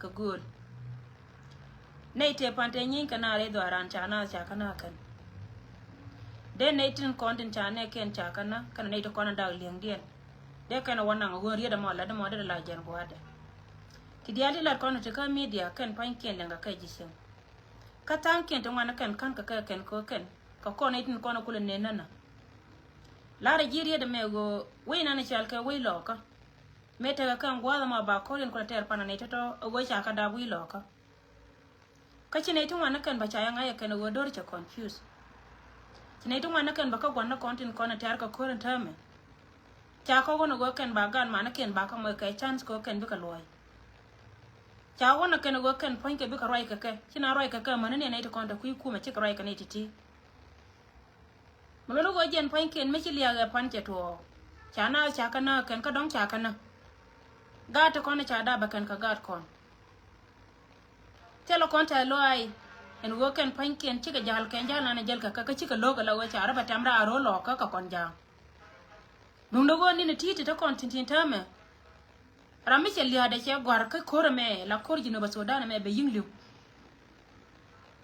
ka good nei te pante nyin kana re do aran chana cha kana kan de nei tin kontin chane ken cha kana nei to kona da liang dien de kana wana ngo ri da mo la de la jan boade ti diali la kona te ka media kan pan ken lenga ka jisem ka tan ken to wana kan ka ken ko ken ka kona tin kona kula ne nana la re jiri da mego we na ne chalka we loka meta ka kan gwala ma ba ko len ko ter pana ne to go cha ka da we loka ka chine to wana kan ba cha yanga ya kan go dor cha confuse chine to wana kan ba ka gwana kontin kona ter ka ko ren tame cha ko gono go kan ba gan mana ken ba ka mo ka chance ko kan bi ka loy cha wona kan go kan point ke bi ka roi ka china roi ka mana ne to konta ku ma chi ka roi ka ne titi molo go jen point ken me chi liya ga pan che to cha na cha kana kan ka dong cha kana ga to kona cha da ba kan ka ga kon telo konta loy en go kan point ken chi ga jal ken jana na jel ka chi ka loga la wa cha ra ba tamra aro lo ka kon ja nung do go ni ne titi to kon tin tame rami che liya da che gwar ka kor me la kor jino ba sodana me be yinglu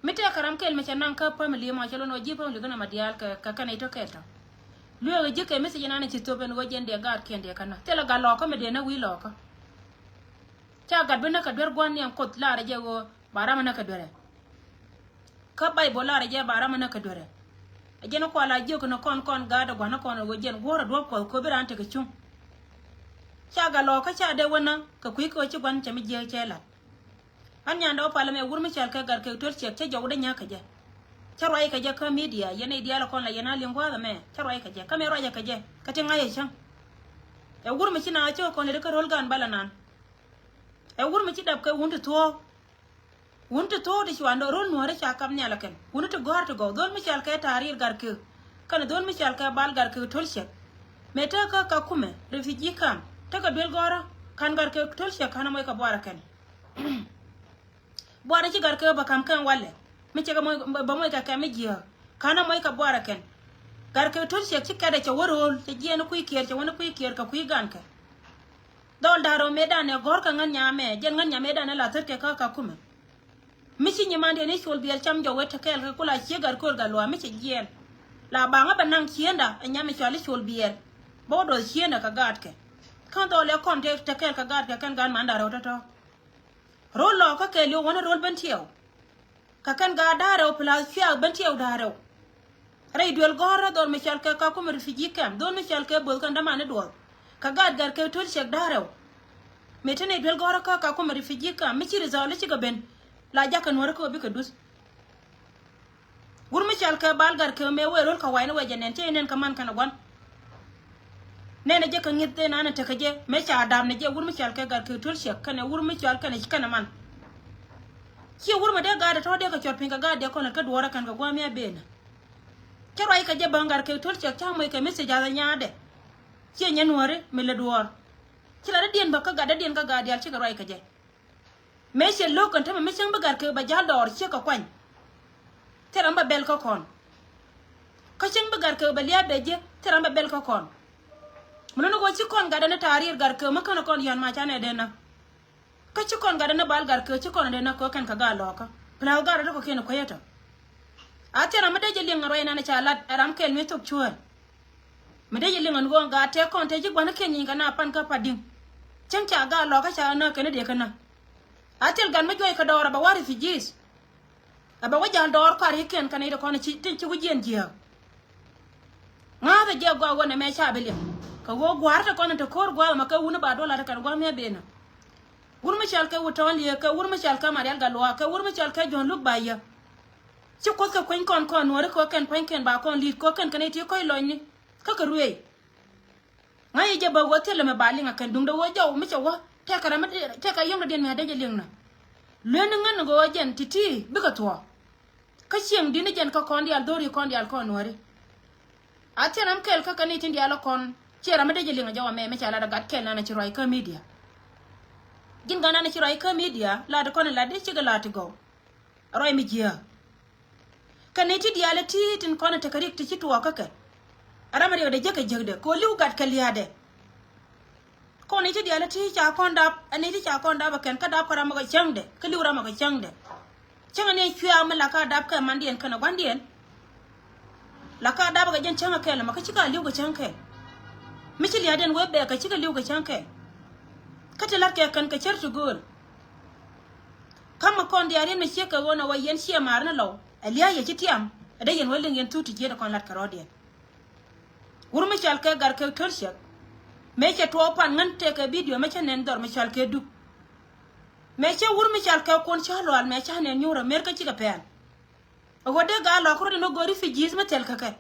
mete karam kel me chanan ka pa me liya ma chalo no jipa lu gana madial ka kana ito keta luo ga jike me se jana ne chito ben go jende gar kende kana tela ga loko me de na wi loko cha ga bena ka dwer gwan yan kot la re go barama na ka dwere ka bai bola re je barama na ka dwere ajeno ko ala jiko no kon ga da gwana kon go jen gora do ko birante ka chung cha ga loko cha de wona ka kui ko chi gwan cha mi je chela anya ndo pala me wurmi chal ka gar ke tor chek che jawde nya ka je charwai ka je ka media yene diala kon la yana lingwa da me charwai ka je ka me roja ka je ka tinga ye chang e wurmi china cho kon le ka rol gan balanan e wurmi chi dab ka wuntu to de shwando rol no re cha kam nya la ken wuntu gor to go don mi chal ka tarir gar ke kana don mi chal ka bal gar ke tor chek me ta ka kume refugee camp ta ka bel gora kan gar ke tor chek kana moy ka bora ken bora ci gar ke ba kam kan walle mi ci ga ba moy ka me jiya kana moy ka bora ken gar ke to ci ci kada ci worol ci jeno kuy kier ci wona kuy kier ka kuy gan ka dol daro medane gor ka ngan nyame jen ngan nyame dane la terke ka kuma mi ci nyamande ne sol biel cham jo weta kel ka kula ci gar ko ga lo mi ci jen la ba nga banang cienda nyame ci ali sol biel bodo cienda ka gat ke kan dole kon te kel ka gat ka kan gan mandaro to rol lo ka ke liyo wona rol bentiyo ka kan ga daro plus fiya bentiyo daro ray duel gora don michal ka ko mer fiji kam don michal ka bol kan damane do ka gad gar ke tol shek daro metene duel gora ka ko mer fiji kam mi ci rezale ci gaben la jakan wara ko bi ka dus gur michal ka bal gar ke me we rol ka wayna we jenen te nen ka man kana gon nene je kan yitte nana ta kaje me cha adam ne je wurmi chal ka gar ke tol shek kana wurmi chal kana kana man ki wurma de ga da to de ka chot pinga ga de ko na ka duwara kan ga gwami abena kero ai ka je bangar ke tol shek ta mai ka message ala nyaade ki nyanware me le duwar ki la dien ba ka ga da dien ka ga de al ci ga rai ka je me she lokon ta me chen bagar ke ba ja dor ci ka kwan teramba bel ka kon ka chen bagar ke ba liya beje teramba bel ka kon munono go ci kon gada na tarir gar ke makana kon yan ma chane dena ka ci kon gada na bal gar ke ci kon dena ko kan ka ga loka pla gar da ko ken ko yata atera made je linga roina na chalat aram kel mi tok chuan made je linga ngo ga te kon te ji gwana ken yin kana pan ka padin chan cha ga loka cha na ken de kana atel gan ma joy ka dora ba wari fijis aba wajan dor ka ri ken kana ida kon ci tin ci wujen jiya ngada je go wona me cha belim ka wo gwarta kono to kor gwa ma ka wuna ba dola ta kan gwa me bena wurma chal ka wuton liya ka wurma chal ka marial galwa ka wurma chal ka jon luk baya ci ko ka kon wore ko ken pen ba kon lit ko ken kan ti ko loñni ka ka ruwe ngai je ba wote le me bali nga kan dum do wo jaw mi ci wa te ka ram te ka yong den me de je lingna le ngan go jen titi bi ka to ka chieng dine jen ka kon dial dori kon dial kon wore ateram kel ka kan ti dial kon chera made je linga jawa me chala da gat ken na ci roi ka media gin gana na ci roi ka media la da kon la de ci ga la to go roi mi jiya kan ti diala ti tin kon ta karik ti ci to ka ka arama de je ka jegde ko liu gat ka liade con ấy chứ dia là thi cha con đáp anh ấy thì cha con đáp và kén cái đáp cái mà cái chăng đấy cái liu ra mà cái chăng đấy chăng anh ấy chia mà là cái đáp cái man điền cái nó quan điền là cái đáp cái dân chăng cái là mà cái chỉ cái liu cái chăng cái mấy chỉ liệt đen web để cái chỉ cái liu cái chăng cái chỉ là cái cần cái chơi chú gul kama con dia ren me chia cái wona wa yen chia mar na lo alia ye chỉ tiam ada yen weling yen tuti je da con lat karo dia wur me chal cái gar cái thol shek me che to pan ngan te cái video me che nen dor me chal cái du me che wur me chal cái con chalo al me cha nen nyura mer ka ci ga pen wode ga lo ko no gori fi jis me tel ka kai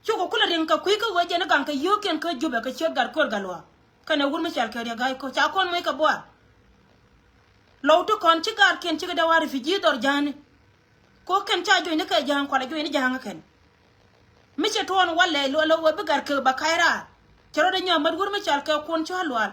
chuko kula ren ka kui ka waje na gan ka yoken ka jube ka che gar kor galwa kana wur me chal cái ga ko cha kon me ka bo lo to kon ci gar ken ci ga da wari fi ji dor jani ko ken cha jo ne ka jan ko la jo ne jan ken mi che ton walle lo wo bigar ke bakaira chero de nyam madur mi chal ka kon cha lwal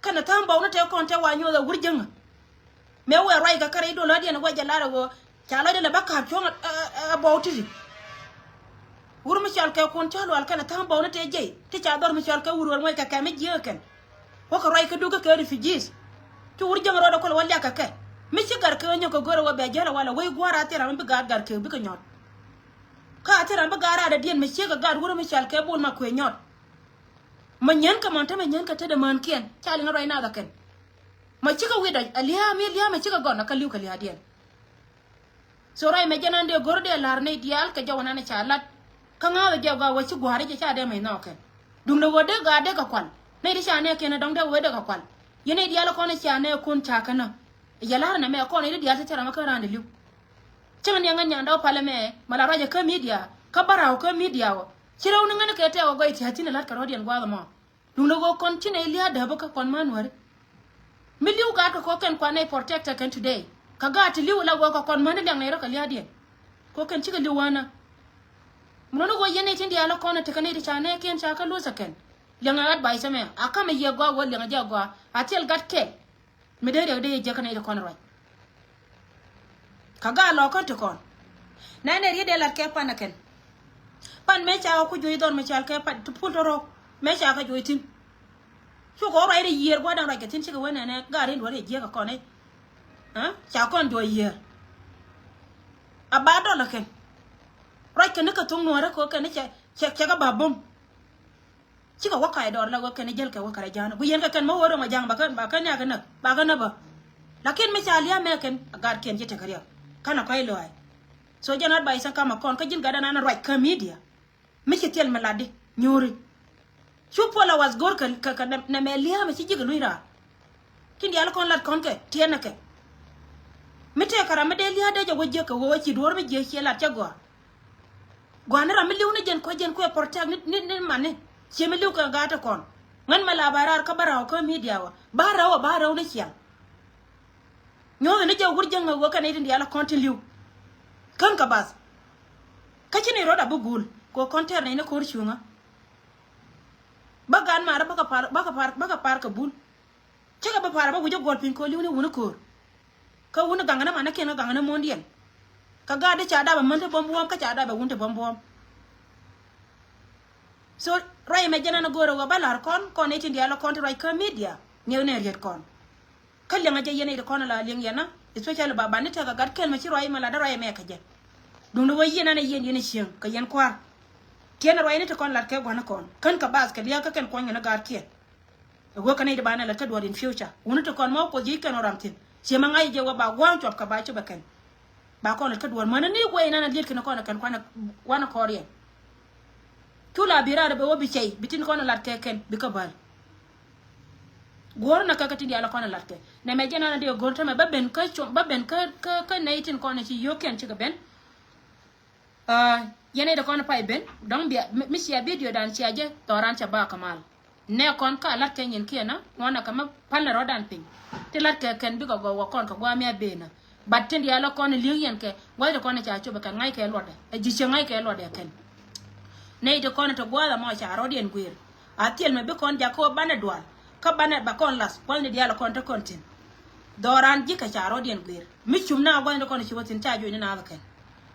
kana tam baw na te kon te wa nyo da wurjeng me we rai ka kare do la de na waje la wo cha la de la bakka chon bawti wur mi chal ka kon cha lwal kana tam baw na te je ti cha dor mi chal ka wurwal moy ka me je ken ko ko rai ka du ka refugees tu wurjeng ro da ko walla ka ka mi ci gar ka nyo ko goro wa be jara wala way gwara te ram bi gar ke bi ka nyot ka te ram bi gara da dien mi ci ga gar wur mi chal ka bul ma ko nyot manyan ka manta manyan ka te da man kien chali ngarai na da ken ma ci ka wida aliya ma ci ka gona ka liu ka liya dien so rai me janan de gorde lar ne dial ka jawana na chalat ka nga ga ga wa ci gware je cha de mai no ken dung da wode ga de ka kwan ne di cha ne ken dong de wode ka kwan yene dial ko ne cha ne kun cha kana ya lar na me ko ne dial ta tara maka ran liu chan ya nganya ndaw pale me mala raja ka media ka baraw ka media wo chiraw na ngana ka te wa goiti hatina lat ka rodian gwa mo dung da go continue liya da ba ka kwan manwar miliu ga ko ken kwa ne protector kan today ka ga ti liu la go ka kon man dang ne ro ka liya de ko ken ci ga liwana mono go yene tin dia la ko na te kan ni cha ne ken cha ka lu sa ken yang at bai sa me aka me ye go wo yang ja go atel gat ke me de je kan ni ko na ro ka ga lo ko to kon na ne ri de la ke pa na ken pan me cha ko joyi don me cha ke pa tu pul ro me cha ka joyi tin su ko rai de yer go dan ra ke tin ci ga wona ne ga ri do de je ka kon ne ha cha kon do yer abado la ken rai ke ne ka tung no ra ko ke ne cha ga babum ci ga wakai dor la ko ne jel ke wakara jana bu yen ka ken mo woro ma jang ba kan ya kana ba lakin me cha liya me ken gar ken je te kariya kana kai lo ai so janat bai san kama kon ka jin gada na rai ka media me ci tel maladi nyori chupola was gor ka na me liya me ci jiga luira kin ya la kon lat kon ke tiena ke me te kara me de liya de je wajje ka wo ci dor me je ci lat ca gwana ra me liw na jen ko portag ni mane ci me liw ka gata kon ngan ma labarar ka baraw ka media wa baraw na ciya nyo ne je wurjang wo ka ne din ya la kon te liw kan ka bas ka ci ne roda bugul ko konter ne ko rchunga bagan mara baka par ka bul cega ba para ba wujo gol pin ko liwne wona ko ka wona gangana mana ken gangana mondial ka ga de cha da ba manta bombo ka cha da ba wunta bombo so rai me jana na goro wa balar kon ne tin dia la kon rai ka media new ne riet kon kal nga je yene de kon la ling yana especially ba banita ka gat kel ma ci rai mala da rai me ka je dum no yena na yene shen ka yen kwar tiena rai ne to kon lat ke gwana kon kan ka bas ka liya ka ken kon na gar ke go ka ne de bana la ka do in future wona to kon mo ko ji ken oramtin se ma ngai je wa ba gwan top ka ba ci ba ken ba kon ka do mana ni go ina na liet ken kon kan wana koriya tula birada be wobi cey bitin kon lat ke ken bi ka bal gor na ka ka tindi ala kon lat ke ne me jena na de gor to me babben ka chom babben ka naitin kon ci yoken ci ga ben yene de kon pay ben donc bi mi ci video dan ci aje toran ca ba kamal ne kon ka lat ke nyen kena wana kama pal rodan pin te lat ke ken bi ko go kon ko gwa mi abena batten ya la kon li yen ke wai de kon ca choba ka ngai ke lode e ji ci ngai ke lode ken ne de kon to gwa mo ca rodien guir atiel me be kon ja ko bana dual ka bana ba kon las kon de ya la kon to kontin doran ji ka ca rodien guir mi chum na gwa de kon ci wotin ta jo ni na la ken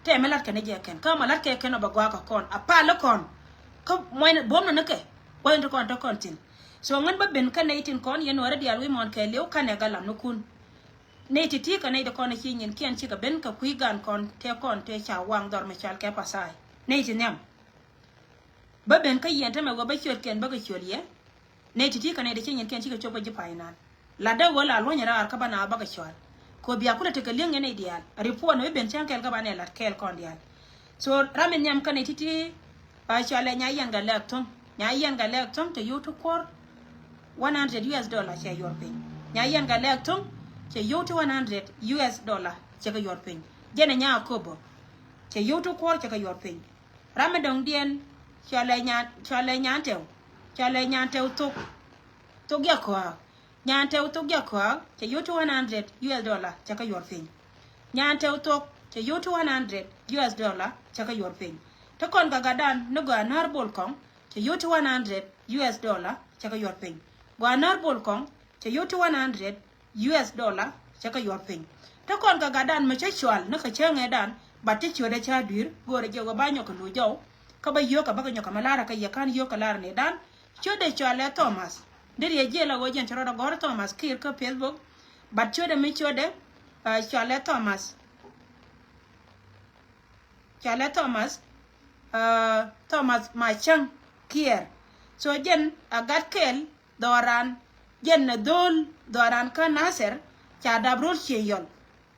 te me lat ke ne je ken ka ma lat ke no ba gwa ka kon a pa la kon ko moy bom na ke gwa de kon to kontin so ngan ba ben kan itin kon yen wara dial wi mon ke lew kan ga lam no kun ne ti ka ne de kon chi nyin kian chi ka ben ka kui gan kon te cha wang dor me chal ke pasai ne ti nyam ba ben ka yen ta me go ba chot ken ba ga chot ye ne ti ka ne de chi nyin kian chi ka choba ji painan la da wala lo nyara ar ka bana ba ga chot ko biya kula te ka leng ne dial ripo no ben chan kel ka bana lat kel kon dial so ramen nyam kan ti ba chale nya yan ga lek tom nya yan ga lek tom te youtube kor $100 che yor pin nya yan ga lek tom che youtube $100 che ka yor pin jena nya kobo che youtube kor che ka yor pin ramen dong dien chale nya tew to gya ko nya tew to gya ko che youtube $100 che ka yor pin nya tew to che youtube $100 che ka yor pin to kon ga gadan no ga nar bol kong che youtube $100 che ka yor pin ga nar bol kong che youtube $100 che ka yor pin to kon ga gadan ma che chwal no ka chenge dan ba ti chode cha dir gore je go banyo ko lu jaw ka ba yo ka ba nyo ka malara ka ya kan yo ka lar ne dan chode chwale Thomas der ye je la go jen choro gore Thomas kir ka Facebook ba chode mi chode chwale Thomas Thomas Machang kier so jen agat kel doran jen na dol doran ka Nasser cha dabrol cheyol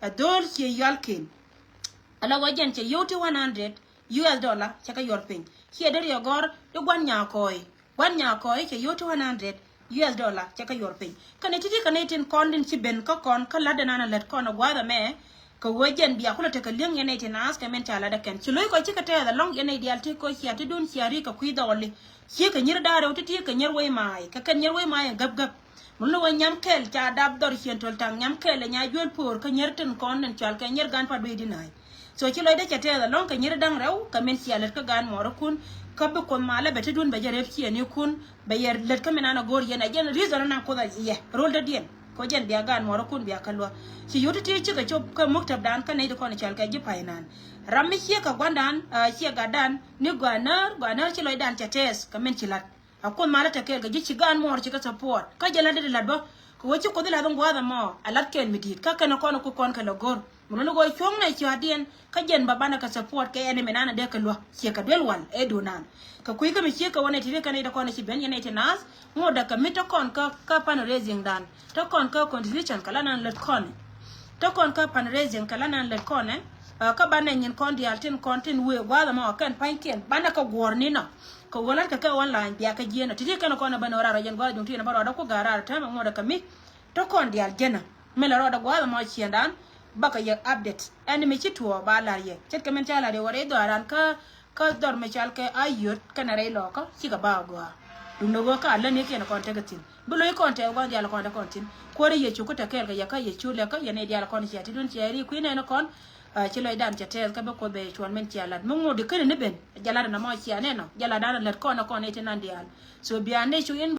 a dol cheyol kin ala wajen che yote $100 cha ka yor pin hier der yo gor do gwan nya koy che yote $100 cha ka yor pin kane titi kane tin kondin ci ben ka kon ka ladana na let kon gwada me ko wajen biya kula te ka leng yene tin as ka men cha lada ken ci loy ko ci ka te da long yene dial te ko ci ati dun ci ari ka kuida wali ci ka nyir da rew titi ka nyer way mai ka kan nyer way mai gab mun lo nyam kel cha dab dor chen tol tang nyam kel nya jol por ka nyer tin kon nen chal ka nyer gan pa be dinai so ci loy de ca te da long ka nyir dang rew ka men ci alet ka gan moro kun ka be kon mala be te dun be jare ci ne kun be yer let ka menana gor yena jen reason na ko da ye rol da dien ko jen biya gan moro kun biya kalwa ci yoto ti ci ka chop ka muktab dan ka ne de kon chal ka ji painan rammi ci ka gwandan ci ga dan ni gwanar ci loy dan ca tes ka men ci lat akon mala ta kel ga ji ci gan mor ci ka support ka jela de lat ba ko wachi ko de la don gwada mo alat ken midit ka kana kono ko kon ka logor mun no go chong na ci adien ka jen babana ka support ka ene menana de kalwa ci ka delwal e donan ka kuy ka mi ci ka wona ti ka ne da kono ci ben yene te nas mo da ka mito kon ka pan raising dan to kon ka contribution kala nan let kon to kon ka pan raising kala nan let kon ka bana nyin kon di altin kontin we gwada mo kan panken bana ka gorni no ko wala ka online biya ka jena titi kana kona bana wara jen gwada dunti na baro da ko gara ta mo da kami to kon di aljena mela roda gwada mo chiendan baka ya update ani me chituo ba larye chet kamen chala de wore do aran ka dor me chal ke ayot kana re loko siga ba go dum no go ka la ne ken kon tegatin bulo yi kon te go di ala kon da kontin ko re ye chuko ta kel ga ya ka ye chule ka ye ne di ala kon chi ati dun chi ri ku ne no kon ci loy dan chatel ka be ko be chon men ci alat mo ngodi kene ne ben jala na mo ci aneno jala dan let ko na ko ne tinandial so biane chu